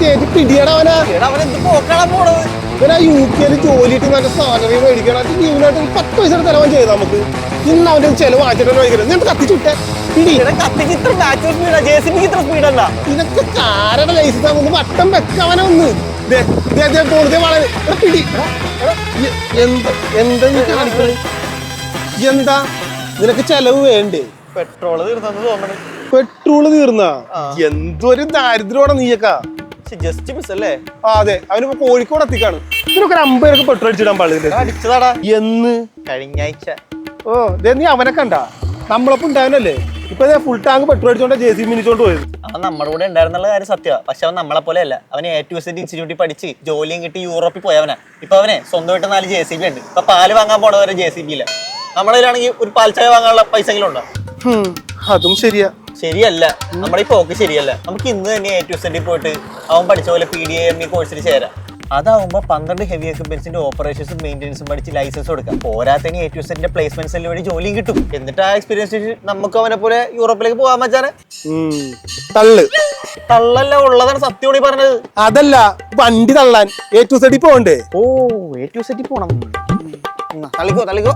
കേട്ടി പിടിയടവനാ UK ജോലിയിട്ട് നല്ല salary മേടിക്കണം ജീവനായിട്ട് 10 പൈസ തലവൻ ചെയ്താ നമുക്ക് ഇന്ന് അവന്റെ ചെലവ് വാങ്ങിച്ചിട്ട് മേടിക്കണം കത്തിച്ചുട്ടെ ഇതൊക്കെ കാരുടെ ലൈസൻസ് ഒന്ന് വട്ടം വെക്കവനെ ഒന്ന് പിടി എന്താ നിനക്ക് ചെലവ് വേണ്ടേ? പെട്രോള് തീർന്നാ എന്തൊരു ദാരിദ്ര്യോടെ നീയൊക്കെ. അതെ അവനിപ്പോ കോഴിക്കോട് എത്തിക്കാണ്. ഇതിനൊക്കെ 50 പേർക്ക് പെട്രോൾ അടിച്ചിടാൻ പാടില്ല. എന്ന് കഴിഞ്ഞ ആഴ്ച നീ അവനെ കണ്ടാ നമ്മളൊപ്പം ഉണ്ടാവനല്ലേ? ഇപ്പൊ ഫുൾ ടാങ്ക് പെട്രോൾ അടിച്ചോണ്ട് JCB മിനിച്ചോണ്ട് പോയത്. അവൻ നമ്മുടെ കൂടെ ഉണ്ടായിരുന്നുള്ള കാര്യം സത്യമാണ്. പക്ഷെ അവൻ നമ്മളെ പോലെ അല്ല. അവന് A to Z ഇൻസ്റ്റിറ്റ്യൂട്ടിൽ പഠിച്ച് ജോലിയും കിട്ടി യൂറോപ്പിൽ പോയവനാ. ഇപ്പൊ അവനെ സ്വന്തമായിട്ട് 4 JCB ഉണ്ട്. ഇപ്പൊ പാല് വാങ്ങാൻ പോണവരെ JCB ഇല്ല. നമ്മളതിലാണെങ്കിൽ ഒരു പാൽച്ചായ വാങ്ങാനുള്ള പൈസകളും ഉണ്ടോ? അതും ശരിയാ. ശരിയല്ല, നമ്മുടെ ഈ പോക്ക് ശരിയല്ല. നമുക്ക് ഇന്ന് തന്നെ A to Z പോയിട്ട് അവൻ പഠിച്ച പോലെ PDAME കോഴ്സിൽ ചേരാം. അതാവുമ്പോ 12 ഹെവി എക്യുപ്മെന്റ്സിന്റെ ഓപ്പറേഷൻസും മെയിൻ്റെനൻസും പഠിച്ച് ലൈസൻസ് കൊടുക്കാം. പോരാത്തതിന് A to Z പ്ലേസ്മെന്റ് സെല്ലിൽ വഴി ജോലിയും കിട്ടും. എന്നിട്ട് ആ എക്സ്പീരിയൻസ് നമുക്ക് അവനെ പോലെ യൂറോപ്പിലേക്ക് പോകാൻ പറ്റാറ്. തള്ളല്ല, ഉള്ളതാണ് സത്യമാണ് പറഞ്ഞത്. അതല്ല വണ്ടി തള്ളാൻ A to Z പോണ്ടേ? A to Z പോണം. തള്ളിക്കോ